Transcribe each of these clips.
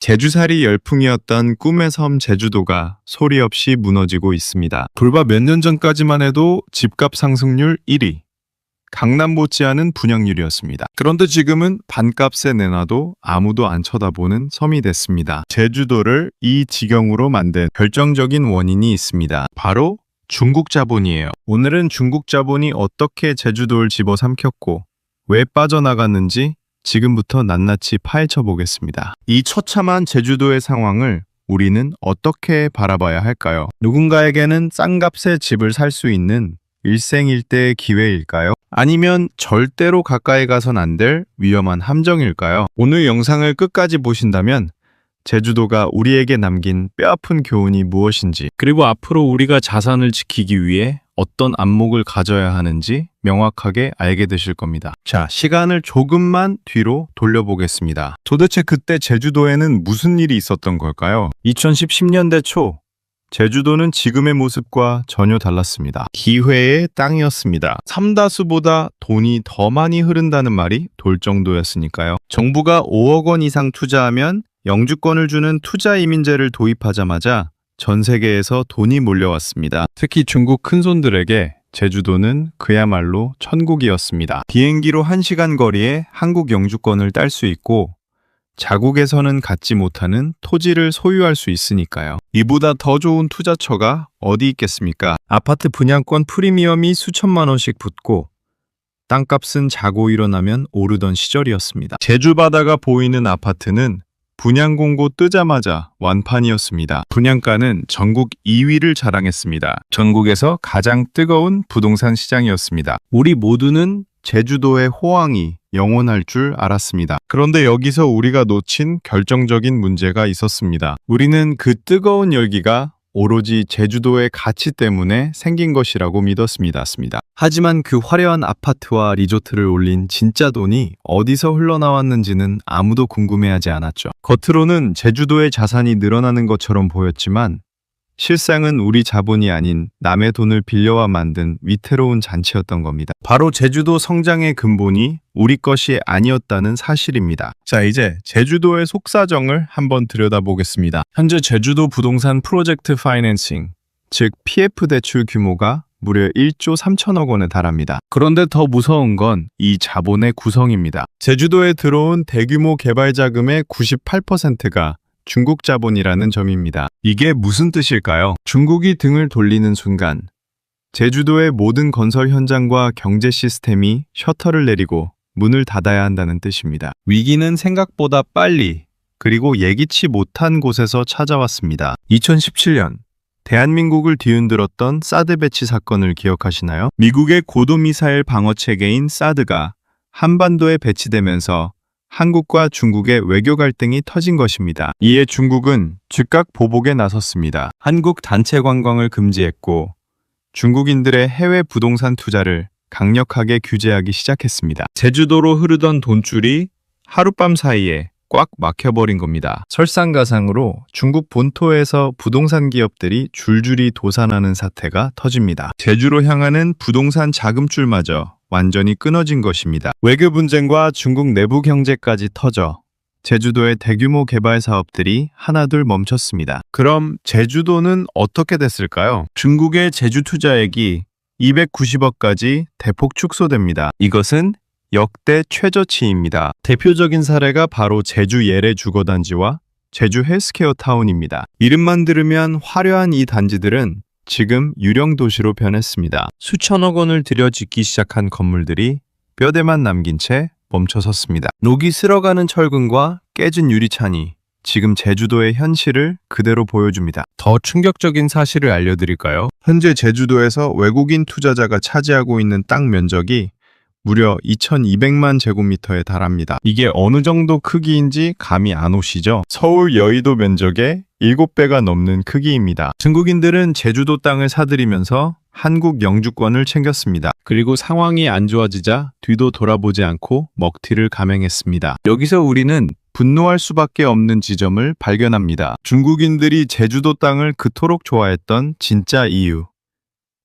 제주살이 열풍이었던 꿈의 섬 제주도가 소리 없이 무너지고 있습니다. 불과 몇 년 전까지만 해도 집값 상승률 1위, 강남 못지않은 분양률이었습니다. 그런데 지금은 반값에 내놔도 아무도 안 쳐다보는 섬이 됐습니다. 제주도를 이 지경으로 만든 결정적인 원인이 있습니다. 바로 중국 자본이에요. 오늘은 중국 자본이 어떻게 제주도를 집어삼켰고 왜 빠져나갔는지 지금부터 낱낱이 파헤쳐 보겠습니다. 이 처참한 제주도의 상황을 우리는 어떻게 바라봐야 할까요? 누군가에게는 싼 값에 집을 살 수 있는 일생일대의 기회일까요? 아니면 절대로 가까이 가선 안 될 위험한 함정일까요? 오늘 영상을 끝까지 보신다면 제주도가 우리에게 남긴 뼈아픈 교훈이 무엇인지, 그리고 앞으로 우리가 자산을 지키기 위해 어떤 안목을 가져야 하는지 명확하게 알게 되실 겁니다. 자, 시간을 조금만 뒤로 돌려보겠습니다. 도대체 그때 제주도에는 무슨 일이 있었던 걸까요? 2010년대 초 제주도는 지금의 모습과 전혀 달랐습니다. 기회의 땅이었습니다. 삼다수보다 돈이 더 많이 흐른다는 말이 돌 정도였으니까요. 정부가 5억 원 이상 투자하면 영주권을 주는 투자이민제를 도입하자마자 전 세계에서 돈이 몰려왔습니다. 특히 중국 큰손들에게 제주도는 그야말로 천국이었습니다. 비행기로 1시간 거리에 한국 영주권을 딸 수 있고 자국에서는 갖지 못하는 토지를 소유할 수 있으니까요. 이보다 더 좋은 투자처가 어디 있겠습니까? 아파트 분양권 프리미엄이 수천만 원씩 붙고 땅값은 자고 일어나면 오르던 시절이었습니다. 제주 바다가 보이는 아파트는 분양 공고 뜨자마자 완판이었습니다. 분양가는 전국 2위를 자랑했습니다. 전국에서 가장 뜨거운 부동산 시장이었습니다. 우리 모두는 제주도의 호황이 영원할 줄 알았습니다. 그런데 여기서 우리가 놓친 결정적인 문제가 있었습니다. 우리는 그 뜨거운 열기가 오로지 제주도의 가치 때문에 생긴 것이라고 믿었습니다. 하지만 그 화려한 아파트와 리조트를 올린 진짜 돈이 어디서 흘러나왔는지는 아무도 궁금해하지 않았죠. 겉으로는 제주도의 자산이 늘어나는 것처럼 보였지만 실상은 우리 자본이 아닌 남의 돈을 빌려와 만든 위태로운 잔치였던 겁니다. 바로 제주도 성장의 근본이 우리 것이 아니었다는 사실입니다. 자, 이제 제주도의 속사정을 한번 들여다보겠습니다. 현재 제주도 부동산 프로젝트 파이낸싱, 즉 PF 대출 규모가 무려 1조 3천억 원에 달합니다. 그런데 더 무서운 건 이 자본의 구성입니다. 제주도에 들어온 대규모 개발 자금의 98%가 중국 자본이라는 점입니다. 이게 무슨 뜻일까요? 중국이 등을 돌리는 순간 제주도의 모든 건설 현장과 경제 시스템이 셔터를 내리고 문을 닫아야 한다는 뜻입니다. 위기는 생각보다 빨리 그리고 예기치 못한 곳에서 찾아왔습니다. 2017년 대한민국을 뒤흔들었던 사드 배치 사건을 기억하시나요? 미국의 고도미사일 방어 체계인 사드가 한반도에 배치되면서 한국과 중국의 외교 갈등이 터진 것입니다. 이에 중국은 즉각 보복에 나섰습니다. 한국 단체 관광을 금지했고 중국인들의 해외 부동산 투자를 강력하게 규제하기 시작했습니다. 제주도로 흐르던 돈줄이 하룻밤 사이에 꽉 막혀버린 겁니다. 설상가상으로 중국 본토에서 부동산 기업들이 줄줄이 도산하는 사태가 터집니다. 제주로 향하는 부동산 자금줄마저 완전히 끊어진 것입니다. 외교 분쟁과 중국 내부 경제까지 터져 제주도의 대규모 개발 사업들이 하나둘 멈췄습니다. 그럼 제주도는 어떻게 됐을까요? 중국의 제주 투자액이 290억까지 대폭 축소됩니다. 이것은 역대 최저치입니다. 대표적인 사례가 바로 제주 예래 주거단지와 제주 헬스케어 타운입니다. 이름만 들으면 화려한 이 단지들은 지금 유령 도시로 변했습니다. 수천억 원을 들여 짓기 시작한 건물들이 뼈대만 남긴 채 멈춰섰습니다. 녹이 슬어가는 철근과 깨진 유리창이 지금 제주도의 현실을 그대로 보여줍니다. 더 충격적인 사실을 알려드릴까요? 현재 제주도에서 외국인 투자자가 차지하고 있는 땅 면적이 무려 2,200만 제곱미터에 달합니다. 이게 어느 정도 크기인지 감이 안 오시죠? 서울 여의도 면적의 7배가 넘는 크기입니다. 중국인들은 제주도 땅을 사들이면서 한국 영주권을 챙겼습니다. 그리고 상황이 안 좋아지자 뒤도 돌아보지 않고 먹튀를 감행했습니다. 여기서 우리는 분노할 수밖에 없는 지점을 발견합니다. 중국인들이 제주도 땅을 그토록 좋아했던 진짜 이유.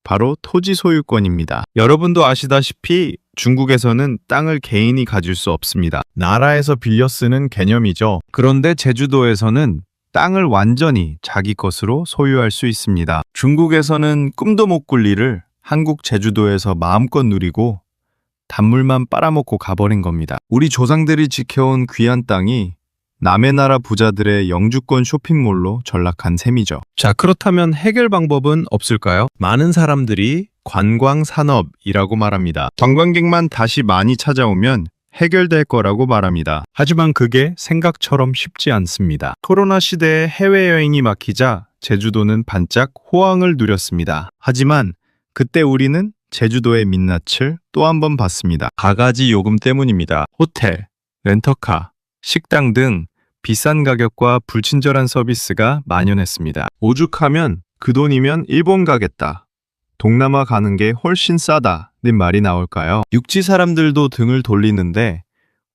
바로 토지 소유권입니다. 여러분도 아시다시피 중국에서는 땅을 개인이 가질 수 없습니다. 나라에서 빌려 쓰는 개념이죠. 그런데 제주도에서는 땅을 완전히 자기 것으로 소유할 수 있습니다. 중국에서는 꿈도 못 꿀 일을 한국 제주도에서 마음껏 누리고 단물만 빨아먹고 가버린 겁니다. 우리 조상들이 지켜온 귀한 땅이 남의 나라 부자들의 영주권 쇼핑몰로 전락한 셈이죠. 자, 그렇다면 해결 방법은 없을까요? 많은 사람들이 관광산업이라고 말합니다. 관광객만 다시 많이 찾아오면 해결될 거라고 말합니다. 하지만 그게 생각처럼 쉽지 않습니다. 코로나 시대에 해외여행이 막히자 제주도는 반짝 호황을 누렸습니다. 하지만 그때 우리는 제주도의 민낯을 또 한 번 봤습니다. 바가지 요금 때문입니다. 호텔, 렌터카, 식당 등 비싼 가격과 불친절한 서비스가 만연했습니다. 오죽하면 그 돈이면 일본 가겠다, 동남아 가는 게 훨씬 싸다는 말이 나올까요? 육지 사람들도 등을 돌리는데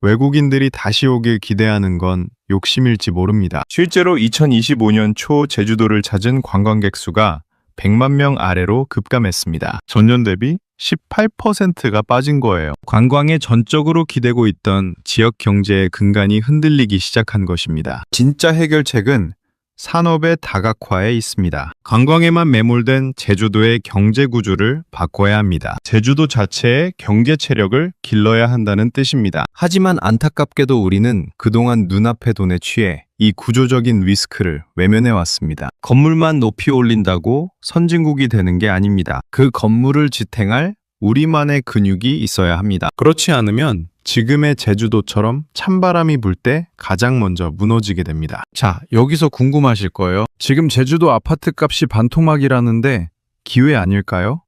외국인들이 다시 오길 기대하는 건 욕심일지 모릅니다. 실제로 2025년 초 제주도를 찾은 관광객 수가 100만 명 아래로 급감했습니다. 전년 대비 18%가 빠진 거예요. 관광에 전적으로 기대고 있던 지역 경제의 근간이 흔들리기 시작한 것입니다. 진짜 해결책은 산업의 다각화에 있습니다. 관광에만 매몰된 제주도의 경제 구조를 바꿔야 합니다. 제주도 자체의 경제 체력을 길러야 한다는 뜻입니다. 하지만 안타깝게도 우리는 그동안 눈앞의 돈에 취해 이 구조적인 리스크를 외면해 왔습니다. 건물만 높이 올린다고 선진국이 되는 게 아닙니다. 그 건물을 지탱할 우리만의 근육이 있어야 합니다. 그렇지 않으면 지금의 제주도처럼 찬바람이 불 때 가장 먼저 무너지게 됩니다. 자, 여기서 궁금하실 거예요. 지금 제주도 아파트 값이 반토막이라는데 기회 아닐까요?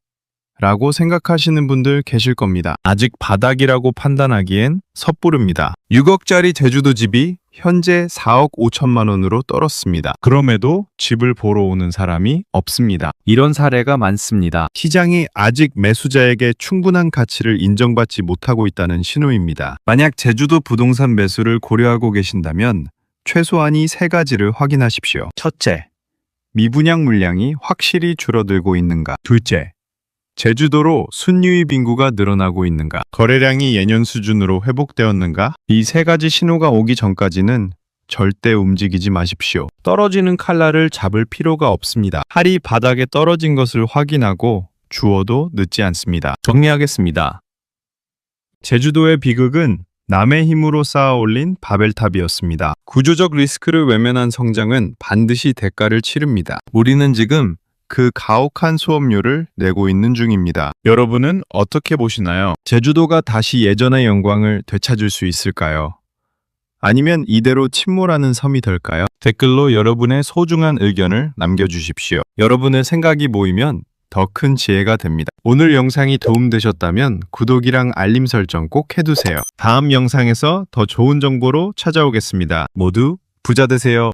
라고 생각하시는 분들 계실 겁니다. 아직 바닥이라고 판단하기엔 섣부릅니다. 6억짜리 제주도 집이 현재 4억 5천만 원으로 떨었습니다. 그럼에도 집을 보러 오는 사람이 없습니다. 이런 사례가 많습니다. 시장이 아직 매수자에게 충분한 가치를 인정받지 못하고 있다는 신호입니다. 만약 제주도 부동산 매수를 고려하고 계신다면 최소한 이 세 가지를 확인하십시오. 첫째, 미분양 물량이 확실히 줄어들고 있는가? 둘째, 제주도로 순유입 인구가 늘어나고 있는가? 거래량이 예년 수준으로 회복되었는가? 이 세 가지 신호가 오기 전까지는 절대 움직이지 마십시오. 떨어지는 칼날을 잡을 필요가 없습니다. 팔이 바닥에 떨어진 것을 확인하고 주워도 늦지 않습니다. 정리하겠습니다. 제주도의 비극은 남의 힘으로 쌓아 올린 바벨탑이었습니다. 구조적 리스크를 외면한 성장은 반드시 대가를 치릅니다. 우리는 지금 그 가혹한 수업료를 내고 있는 중입니다. 여러분은 어떻게 보시나요? 제주도가 다시 예전의 영광을 되찾을 수 있을까요? 아니면 이대로 침몰하는 섬이 될까요? 댓글로 여러분의 소중한 의견을 남겨주십시오. 여러분의 생각이 모이면 더 큰 지혜가 됩니다. 오늘 영상이 도움되셨다면 구독이랑 알림 설정 꼭 해두세요. 다음 영상에서 더 좋은 정보로 찾아오겠습니다. 모두 부자 되세요.